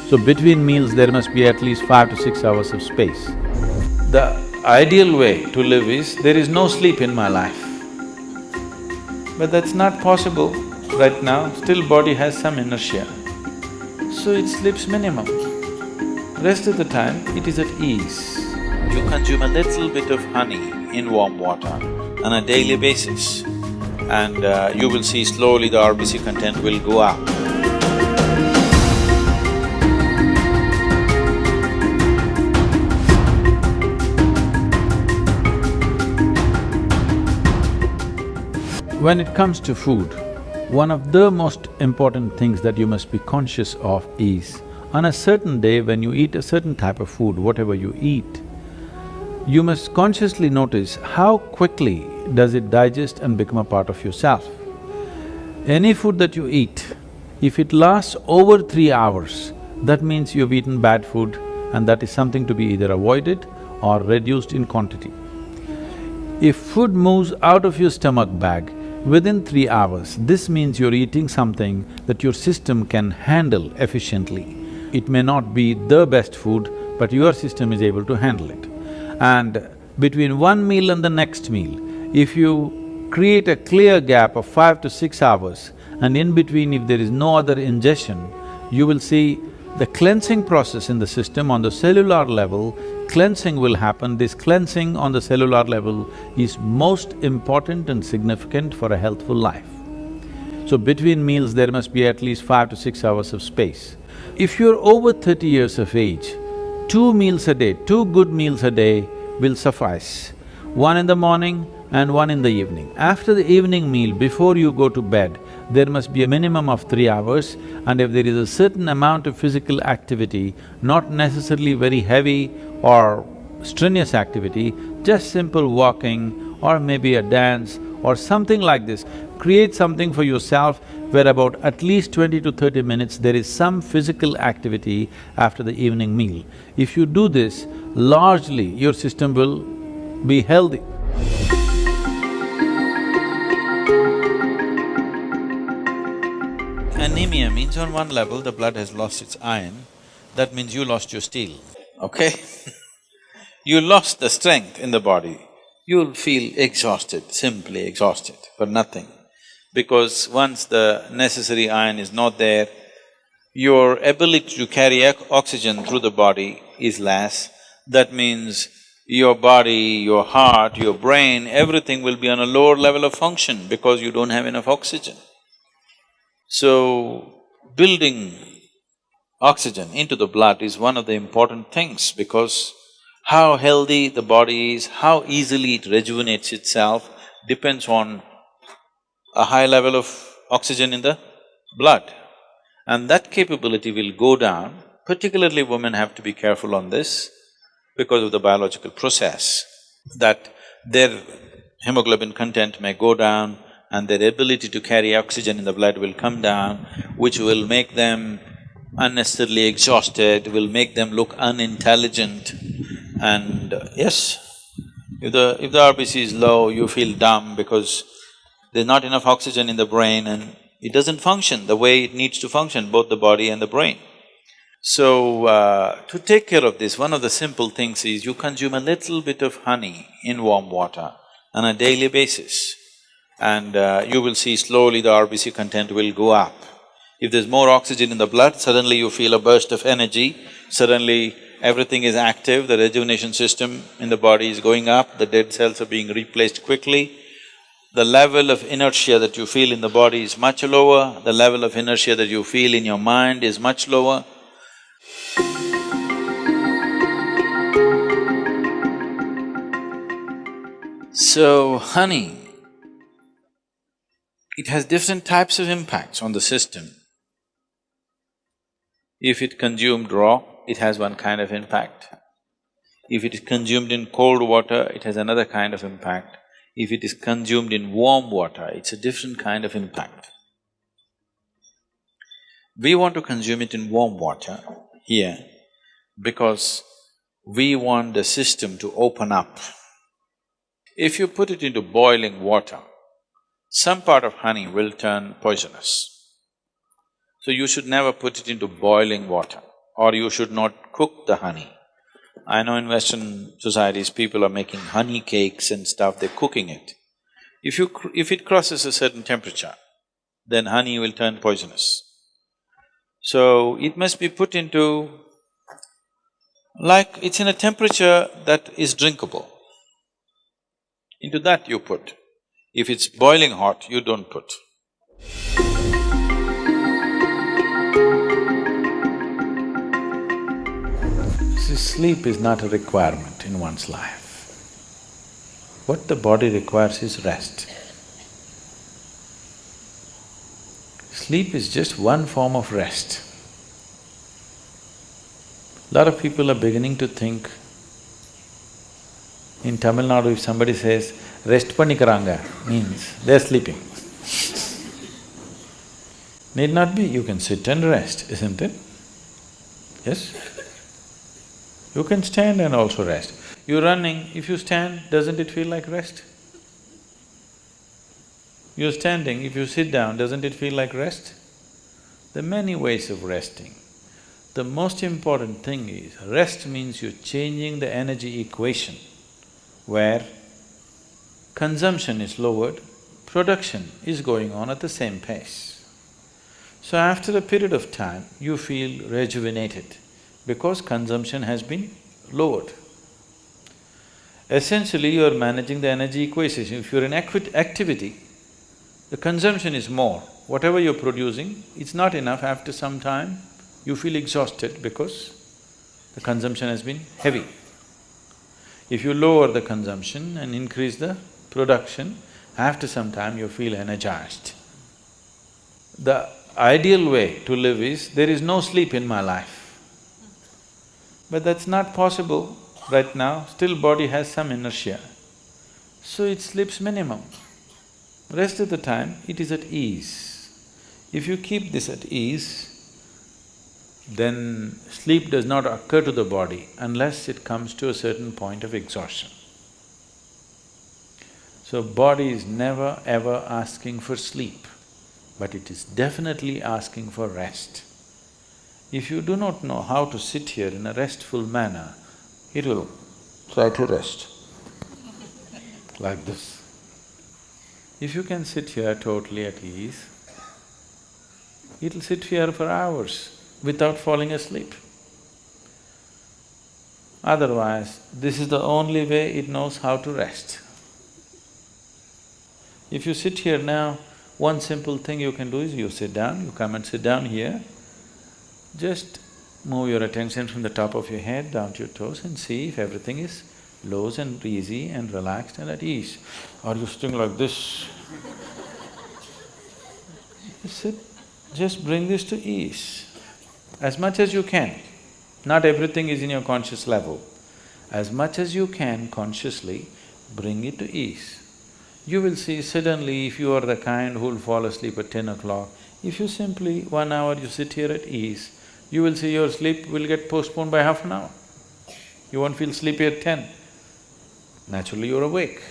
So between meals there must be at least 5 to 6 hours of space. The ideal way to live is, there is no sleep in my life. But that's not possible right now, still body has some inertia. So it sleeps minimum. Rest of the time, it is at ease. You consume a little bit of honey in warm water on a daily basis, and you will see slowly the RBC content will go up. When it comes to food, one of the most important things that you must be conscious of is, on a certain day when you eat a certain type of food, whatever you eat, you must consciously notice how quickly does it digest and become a part of yourself. Any food that you eat, if it lasts over 3 hours, that means you've eaten bad food, and that is something to be either avoided or reduced in quantity. If food moves out of your stomach bag within 3 hours, this means you're eating something that your system can handle efficiently. It may not be the best food, but your system is able to handle it. And between one meal and the next meal, if you create a clear gap of 5 to 6 hours, and in between if there is no other ingestion, you will see the cleansing process in the system on the cellular level, cleansing will happen. This cleansing on the cellular level is most important and significant for a healthful life. So between meals there must be at least 5 to 6 hours of space. If you're over 30 years of age, 2 meals a day, 2 good meals a day will suffice. One in the morning and one in the evening. After the evening meal, before you go to bed, there must be a minimum of 3 hours, and if there is a certain amount of physical activity, not necessarily very heavy or strenuous activity, just simple walking or maybe a dance or something like this, create something for yourself where about at least 20 to 30 minutes there is some physical activity after the evening meal. If you do this, largely your system will be healthy. Anemia means on one level the blood has lost its iron, that means you lost your steel, okay? You lost the strength in the body, you'll feel exhausted, simply exhausted for nothing. Because once the necessary iron is not there, your ability to carry oxygen through the body is less. That means your body, your heart, your brain, everything will be on a lower level of function because you don't have enough oxygen. So, building oxygen into the blood is one of the important things, because how healthy the body is, how easily it rejuvenates itself depends on a high level of oxygen in the blood. And that capability will go down, particularly women have to be careful on this because of the biological process, that their hemoglobin content may go down and their ability to carry oxygen in the blood will come down, which will make them unnecessarily exhausted, will make them look unintelligent. And yes, if the RBC is low, you feel dumb because there's not enough oxygen in the brain and it doesn't function the way it needs to function, both the body and the brain. So, to take care of this, one of the simple things is you consume a little bit of honey in warm water on a daily basis, and you will see slowly the RBC content will go up. If there's more oxygen in the blood, suddenly you feel a burst of energy, suddenly everything is active, the rejuvenation system in the body is going up, the dead cells are being replaced quickly. The level of inertia that you feel in the body is much lower, the level of inertia that you feel in your mind is much lower. So, honey, it has different types of impacts on the system. If it consumed raw, it has one kind of impact. If it is consumed in cold water, it has another kind of impact. If it is consumed in warm water, it's a different kind of impact. We want to consume it in warm water here because we want the system to open up. If you put it into boiling water, some part of honey will turn poisonous. So you should never put it into boiling water. or you should not cook the honey. I know in Western societies, people are making honey cakes and stuff, they're cooking it. If it crosses a certain temperature, then honey will turn poisonous. So, it must be put into… like it's in a temperature that is drinkable. Into that you put. If it's boiling hot, you don't put. See, sleep is not a requirement in one's life. What the body requires is rest. Sleep is just one form of rest. Lot of people are beginning to think, in Tamil Nadu if somebody says, rest pannikaranga, means they're sleeping. Need not be, you can sit and rest, isn't it? Yes? You can stand and also rest. You're running, if you stand, doesn't it feel like rest? You're standing, if you sit down, doesn't it feel like rest? There are many ways of resting. The most important thing is, rest means you're changing the energy equation, where consumption is lowered, production is going on at the same pace. So after a period of time, you feel rejuvenated because consumption has been lowered. Essentially, you are managing the energy equation. If you're in activity, the consumption is more. Whatever you're producing, it's not enough. After some time, you feel exhausted because the consumption has been heavy. If you lower the consumption and increase the production, after some time you feel energized. The ideal way to live is, there is no sleep in my life. But that's not possible right now, still body has some inertia. So it sleeps minimum. Rest of the time, it is at ease. If you keep this at ease, then sleep does not occur to the body unless it comes to a certain point of exhaustion. So body is never ever asking for sleep, but it is definitely asking for rest. If you do not know how to sit here in a restful manner, it will try to rest like this. If you can sit here totally at ease, it'll sit here for hours without falling asleep. Otherwise, this is the only way it knows how to rest. If you sit here now, one simple thing you can do is you sit down, you come and sit down here, just move your attention from the top of your head down to your toes and see if everything is loose and easy and relaxed and at ease. Are you sitting like this? Just sit, just bring this to ease as much as you can. Not everything is in your conscious level. As much as you can consciously, bring it to ease. You will see suddenly, if you are the kind who will fall asleep at 10 o'clock, if you simply 1 hour you sit here at ease, you will see your sleep will get postponed by half an hour. You won't feel sleepy at 10. Naturally you're awake.